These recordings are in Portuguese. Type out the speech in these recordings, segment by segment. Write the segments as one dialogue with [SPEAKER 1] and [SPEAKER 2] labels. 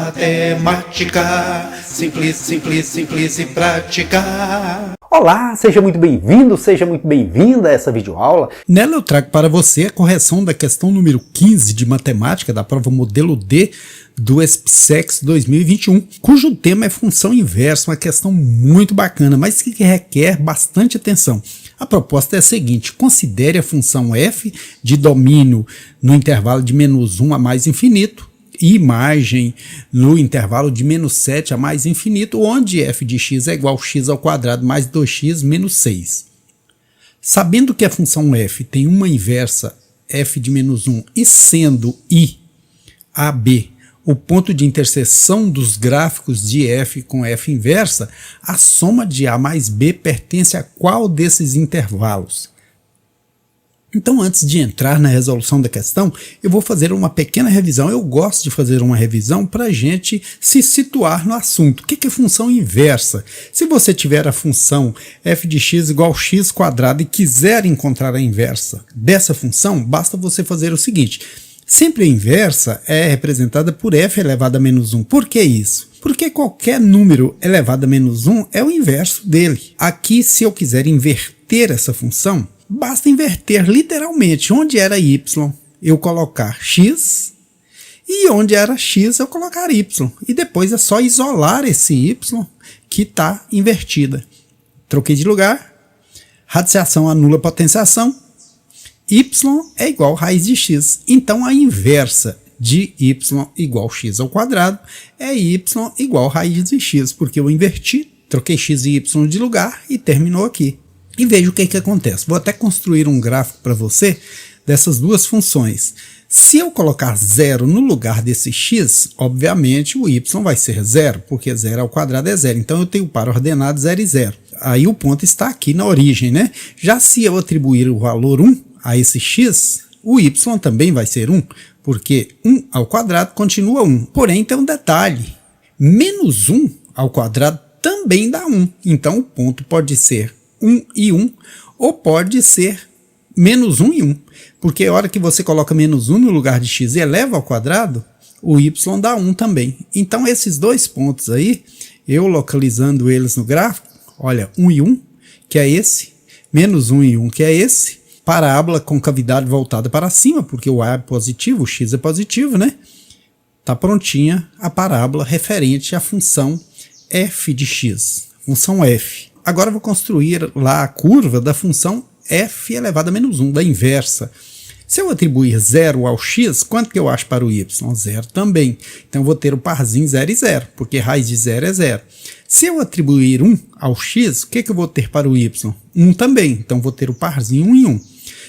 [SPEAKER 1] Matemática, simples, simples, simples e prática.
[SPEAKER 2] Olá, seja muito bem-vindo, seja muito bem-vinda a essa videoaula.
[SPEAKER 3] Nela eu trago para você a correção da questão número 15 de matemática da prova modelo D do SPSEX 2021, cujo tema é função inversa, uma questão muito bacana, mas que requer bastante atenção. A proposta é a seguinte: considere a função f de domínio no intervalo de -1 a mais infinito e imagem no intervalo de -7 a mais infinito, onde f de x é igual a x ao quadrado mais 2x menos 6. Sabendo que a função f tem uma inversa f de -1 e sendo I, AB, o ponto de interseção dos gráficos de f com f inversa, a soma de a mais b pertence a qual desses intervalos? Então, antes de entrar na resolução da questão, eu vou fazer uma pequena revisão. Eu gosto de fazer uma revisão para a gente se situar no assunto. O que é função inversa? Se você tiver a função f de x igual a x quadrado e quiser encontrar a inversa dessa função, basta você fazer o seguinte: sempre a inversa é representada por f elevado a -1. Por que isso? Porque qualquer número elevado a -1 é o inverso dele. Aqui, se eu quiser inverter essa função, basta inverter literalmente. Onde era y, eu colocar x, e onde era x, eu colocar y. E depois é só isolar esse y que está invertida. Troquei de lugar, radiciação anula potenciação, y é igual a raiz de x. Então a inversa de y igual a x ao quadrado é y igual a raiz de x, porque eu inverti, troquei x e y de lugar e terminou aqui. E veja o que acontece. Vou até construir um gráfico para você dessas duas funções. Se eu colocar 0 no lugar desse x, obviamente o y vai ser 0, porque 0 ao quadrado é 0. Então eu tenho para ordenado 0 e 0. Aí o ponto está aqui na origem, né? Já se eu atribuir o valor 1 a esse x, o y também vai ser 1, porque 1 ao quadrado continua 1. Porém, tem um detalhe: -1 ao quadrado também dá 1. Então o ponto pode ser 1 e 1, ou pode ser -1 e 1, porque a hora que você coloca -1 no lugar de x e eleva ao quadrado, o y dá 1 também. Então esses dois pontos aí, eu localizando eles no gráfico, olha, 1 e 1, que é esse, -1 e 1, que é esse, parábola com cavidade voltada para cima, porque o a é positivo, o x é positivo, né? Tá prontinha a parábola referente à função f de x, função f. Agora eu vou construir lá a curva da função f elevado a -1, da inversa. Se eu atribuir 0 ao x, quanto que eu acho para o y? 0 também. Então eu vou ter o parzinho 0 e 0, porque raiz de 0 é 0. Se eu atribuir 1 ao x, o que eu vou ter para o y? 1 também. Então vou ter o parzinho 1 e 1.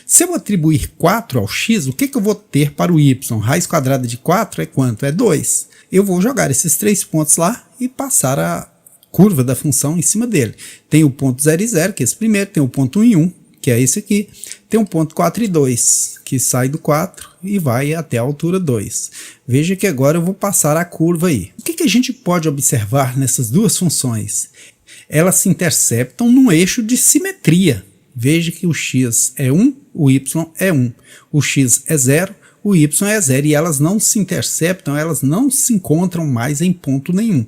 [SPEAKER 3] Se eu atribuir 4 ao x, o que eu vou ter para o y? Raiz quadrada de 4 é quanto? É 2. Eu vou jogar esses três pontos lá e passar a curva da função em cima dele. Tem o ponto 0 e 0, que é esse primeiro, tem o ponto 1 e 1, que é esse aqui, tem o ponto 4 e 2, que sai do 4 e vai até a altura 2. Veja que agora eu vou passar a curva aí. O que a gente pode observar nessas duas funções? Elas se interceptam num eixo de simetria. Veja que o x é 1, o y é 1, o x é 0, o y é 0, e elas não se interceptam, elas não se encontram mais em ponto nenhum.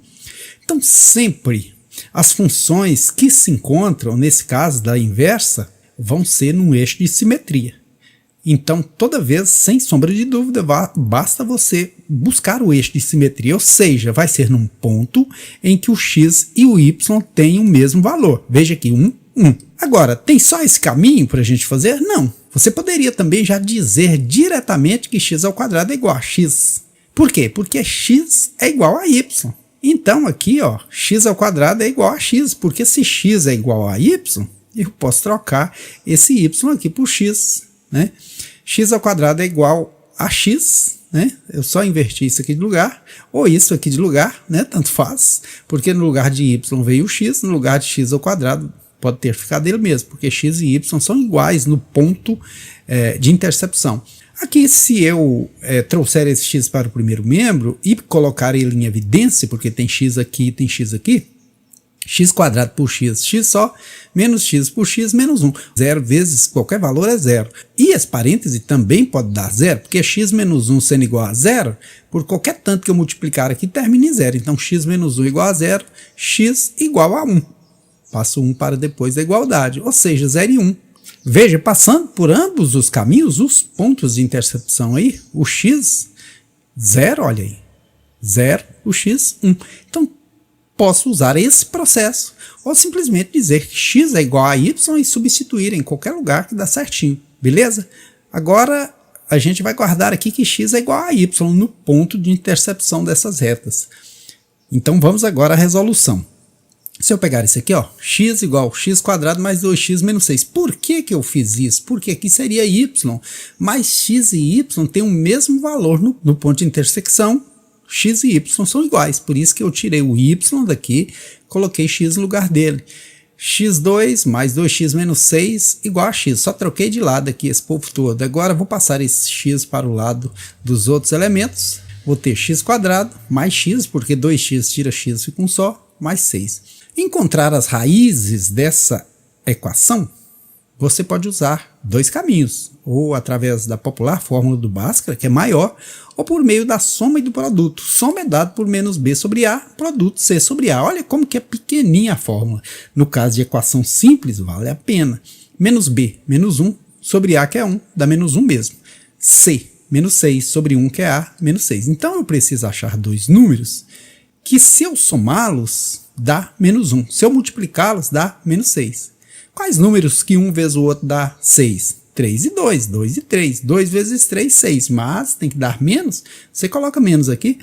[SPEAKER 3] Então, sempre as funções que se encontram, nesse caso da inversa, vão ser num eixo de simetria. Então, toda vez, sem sombra de dúvida, basta você buscar o eixo de simetria, ou seja, vai ser num ponto em que o x e o y têm o mesmo valor. Veja aqui, 1, 1. Agora, tem só esse caminho para a gente fazer? Não. Você poderia também já dizer diretamente que x ao quadrado é igual a x. Por quê? Porque x é igual a y. Então aqui, ó, x ao quadrado é igual a x, porque se x é igual a y, eu posso trocar esse y aqui por x, né? X ao quadrado é igual a x, né? Eu só inverti isso aqui de lugar, ou isso aqui de lugar, né? Tanto faz, porque no lugar de y veio o x, no lugar de x ao quadrado pode ter ficado ele mesmo, porque x e y são iguais no ponto de intercepção. Aqui, se eu trouxer esse x para o primeiro membro e colocar ele em evidência, porque tem x aqui e tem x aqui, x² por x, x só, menos x por x, menos 1. 0 vezes qualquer valor é 0. E esse parêntese também pode dar 0, porque x menos 1 sendo igual a 0, por qualquer tanto que eu multiplicar aqui, termina em 0. Então, x menos 1 igual a 0, x igual a 1. Passo 1 para depois da igualdade, ou seja, 0 e 1. Veja, passando por ambos os caminhos, os pontos de intercepção aí, o x, 0, olha aí, 0, o x, 1. Então, posso usar esse processo, ou simplesmente dizer que x é igual a y e substituir em qualquer lugar que dá certinho, beleza? Agora, a gente vai guardar aqui que x é igual a y no ponto de intercepção dessas retas. Então, vamos agora à resolução. Se eu pegar isso aqui, ó, x igual a x² mais 2x menos 6. Por que que eu fiz isso? Porque aqui seria y, mas x e y têm o mesmo valor no ponto de intersecção. X e y são iguais, por isso que eu tirei o y daqui, coloquei x no lugar dele. x2 mais 2x menos 6 igual a x. Só troquei de lado aqui esse povo todo. Agora vou passar esse x para o lado dos outros elementos. Vou ter x² mais x, porque 2x tira x fica um só, mais 6. Encontrar as raízes dessa equação, você pode usar dois caminhos, ou através da popular fórmula do Bhaskara, que é maior, ou por meio da soma e do produto. Soma é dado por menos b sobre a, produto c sobre a. Olha como que é pequenininha a fórmula. No caso de equação simples, vale a pena. Menos b, menos 1, sobre a, que é 1, dá menos 1 mesmo. C, menos 6, sobre 1, que é a, menos 6. Então eu preciso achar dois números que, se eu somá-los, dá menos 1. Se eu multiplicá-los, dá menos 6. Quais números que um vezes o outro dá 6? 3 e 2, 2 e 3. 2 vezes 3, 6. Mas tem que dar menos. Você coloca menos aqui.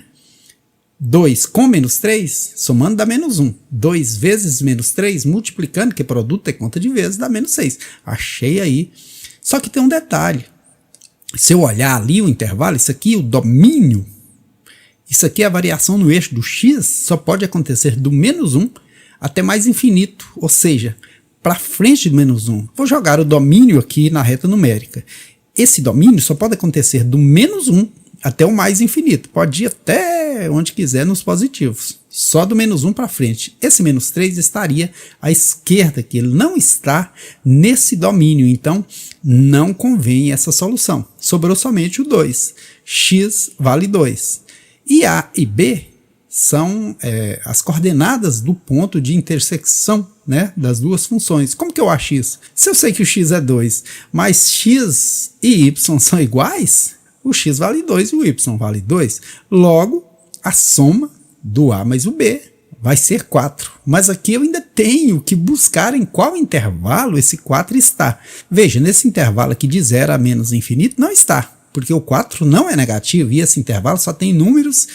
[SPEAKER 3] 2 com menos 3, somando dá menos 1. 2 vezes menos 3, multiplicando, que produto é conta de vezes, dá menos 6. Achei aí. Só que tem um detalhe. Se eu olhar ali o intervalo, isso aqui, o domínio, isso aqui é a variação no eixo do x, só pode acontecer do menos 1 até mais infinito, ou seja, para frente do menos 1. Vou jogar o domínio aqui na reta numérica. Esse domínio só pode acontecer do menos 1 até o mais infinito. Pode ir até onde quiser nos positivos. Só do menos 1 para frente. Esse menos 3 estaria à esquerda, que ele não está nesse domínio. Então, não convém essa solução. Sobrou somente o 2. X vale 2. E A e B são as coordenadas do ponto de intersecção, né, das duas funções. Como que eu acho isso? Se eu sei que o x é 2, mas x e y são iguais, o x vale 2 e o y vale 2. Logo, a soma do A mais o B vai ser 4. Mas aqui eu ainda tenho que buscar em qual intervalo esse 4 está. Veja, nesse intervalo aqui de 0 a menos infinito não está, porque o 4 não é negativo e esse intervalo só tem números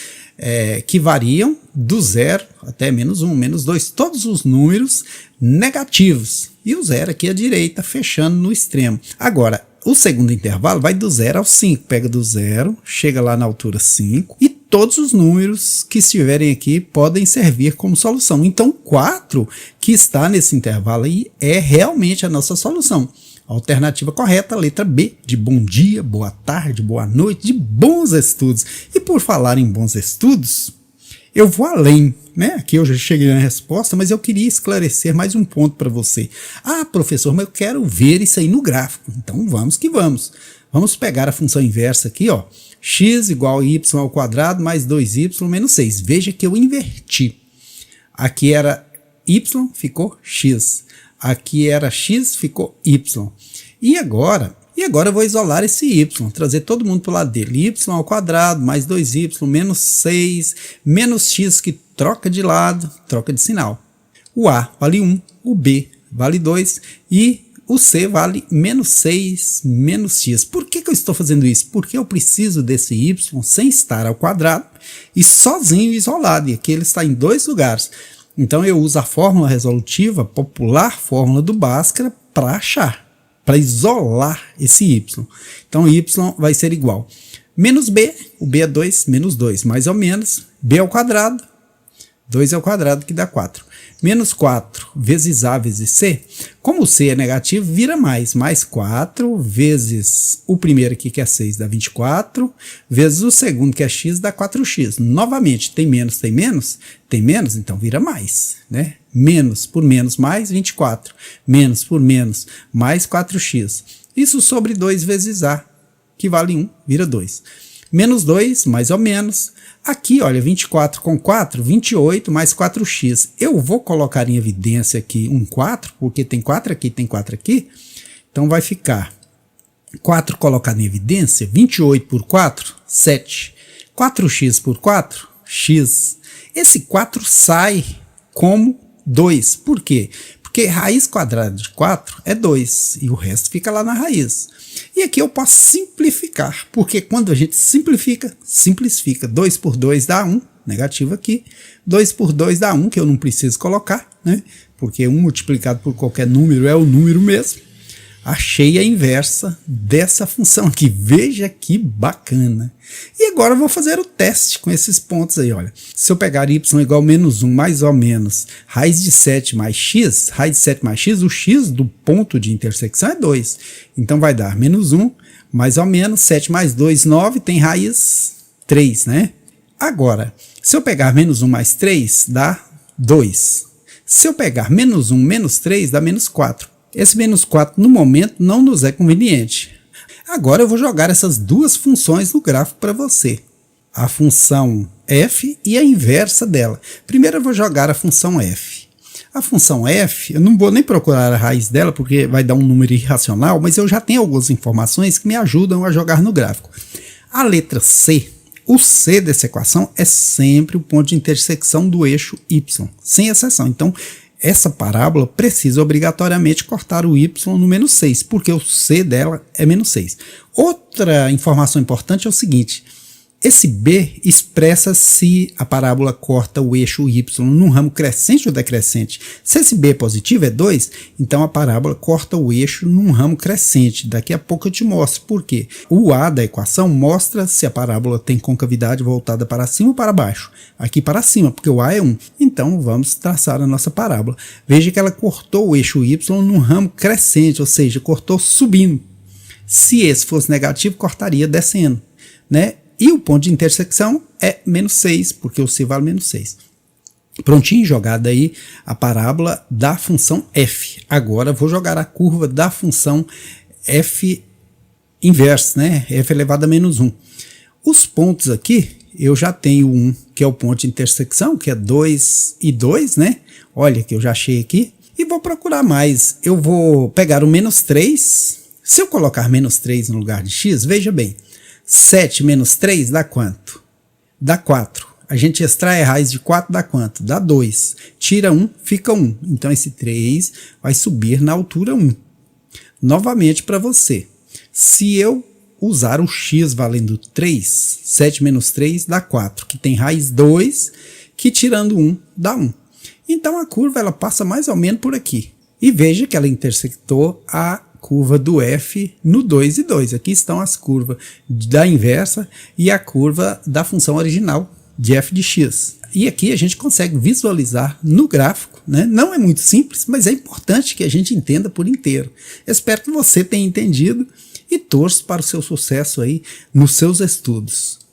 [SPEAKER 3] que variam do 0 até menos 1, menos 2, todos os números negativos. E o 0 aqui à direita, fechando no extremo. Agora, o segundo intervalo vai do 0 ao 5, pega do 0, chega lá na altura 5, e todos os números que estiverem aqui podem servir como solução. Então, 4 que está nesse intervalo aí é realmente a nossa solução. Alternativa correta, letra B, de bom dia, boa tarde, boa noite, de bons estudos. E por falar em bons estudos, eu vou além, né? Aqui eu já cheguei na resposta, mas eu queria esclarecer mais um ponto para você. Ah, professor, mas eu quero ver isso aí no gráfico. Então vamos que vamos. Vamos pegar a função inversa aqui, ó. X igual a y ao quadrado mais 2y menos 6. Veja que eu inverti. Aqui era y, ficou x. Aqui era x, ficou y. E agora eu vou isolar esse y, trazer todo mundo para o lado dele. Y ao quadrado mais 2y menos 6, menos x que troca de lado, troca de sinal. O A vale 1, o B vale 2 e o C vale menos 6, menos x. Por que eu estou fazendo isso? Porque eu preciso desse y sem estar ao quadrado e sozinho isolado. E aqui ele está em dois lugares. Então eu uso a fórmula resolutiva, popular fórmula do Bhaskara, para achar, para isolar esse y. Então y vai ser igual menos b, o b é 2, menos 2, mais ou menos, b ao quadrado, 2 ao quadrado que dá 4. Menos 4 vezes a vezes c, como o c é negativo, vira mais 4 vezes o primeiro aqui que é 6 dá 24, vezes o segundo que é x dá 4x. Novamente, tem menos, então vira mais, né? Menos por menos mais 24. Menos por menos mais 4x. Isso sobre 2 vezes A, que vale 1, vira 2. Menos 2, mais ou menos. Aqui, olha, 24 com 4, 28 mais 4x. Eu vou colocar em evidência aqui um 4, porque tem 4 aqui, tem 4 aqui. Então vai ficar 4 colocado em evidência, 28 por 4, 7. 4x por 4, x. Esse 4 sai como 2. Por quê? Porque raiz quadrada de 4 é 2 e o resto fica lá na raiz. E aqui eu posso simplificar, porque quando a gente simplifica, 2 por 2 dá 1, negativo aqui. 2 por 2 dá 1, que eu não preciso colocar, né? Porque 1 multiplicado por qualquer número é o número mesmo. Achei a inversa dessa função aqui. Veja que bacana. E agora eu vou fazer o teste com esses pontos aí, olha. Se eu pegar y igual a menos 1 mais ou menos raiz de 7 mais x, raiz de 7 mais x, o x do ponto de intersecção é 2. Então vai dar menos 1 mais ou menos 7 mais 2, 9, tem raiz 3, né? Agora, se eu pegar menos 1 mais 3, dá 2. Se eu pegar menos 1 menos 3, dá menos 4. Esse menos 4 no momento não nos é conveniente. Agora eu vou jogar essas duas funções no gráfico para você. A função f e a inversa dela. Primeiro eu vou jogar a função f. A função f, eu não vou nem procurar a raiz dela porque vai dar um número irracional, mas eu já tenho algumas informações que me ajudam a jogar no gráfico. A letra c, o c dessa equação é sempre o ponto de intersecção do eixo y, sem exceção. Então, essa parábola precisa obrigatoriamente cortar o y no menos 6, porque o c dela é menos 6. Outra informação importante é o seguinte, esse b expressa se a parábola corta o eixo y num ramo crescente ou decrescente. Se esse b é positivo, é 2, então a parábola corta o eixo num ramo crescente. Daqui a pouco eu te mostro por quê. O a da equação mostra se a parábola tem concavidade voltada para cima ou para baixo. Aqui para cima, porque o a é 1. Então vamos traçar a nossa parábola. Veja que ela cortou o eixo y num ramo crescente, ou seja, cortou subindo. Se esse fosse negativo, cortaria descendo, né? E o ponto de intersecção é menos 6, porque o c vale menos 6. Prontinho, jogada aí a parábola da função f. Agora vou jogar a curva da função f inversa, né? f elevado a menos 1. Os pontos aqui, eu já tenho um, que é o ponto de intersecção, que é 2 e 2, né? Olha que eu já achei aqui. E vou procurar mais. Eu vou pegar o menos 3. Se eu colocar menos 3 no lugar de x, veja bem. 7 menos 3 dá quanto? Dá 4. A gente extrai a raiz de 4, dá quanto? Dá 2. Tira 1, fica 1. Então esse 3 vai subir na altura 1. Novamente para você. Se eu usar o x valendo 3, 7 menos 3 dá 4, que tem raiz 2, que tirando 1 dá 1. Então a curva ela passa mais ou menos por aqui. E veja que ela intersectou a curva do f no 2 e 2. Aqui estão as curvas da inversa e a curva da função original de f de x. E aqui a gente consegue visualizar no gráfico, né? Não é muito simples, mas é importante que a gente entenda por inteiro. Espero que você tenha entendido e torço para o seu sucesso aí nos seus estudos.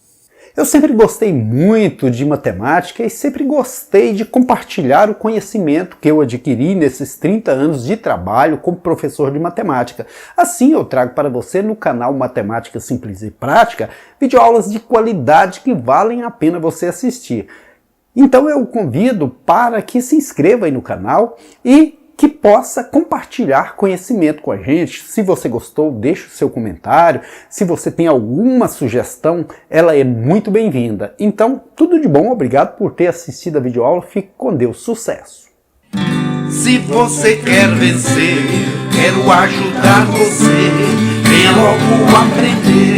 [SPEAKER 2] Eu sempre gostei muito de matemática e sempre gostei de compartilhar o conhecimento que eu adquiri nesses 30 anos de trabalho como professor de matemática. Assim eu trago para você no canal Matemática Simples e Prática videoaulas de qualidade que valem a pena você assistir. Então eu o convido para que se inscreva aí no canal e que possa compartilhar conhecimento com a gente. Se você gostou, deixe o seu comentário. Se você tem alguma sugestão, ela é muito bem-vinda. Então, tudo de bom, obrigado por ter assistido a videoaula. Fique com Deus, sucesso!
[SPEAKER 1] Se você quer vencer, quero ajudar você. Venha logo aprender.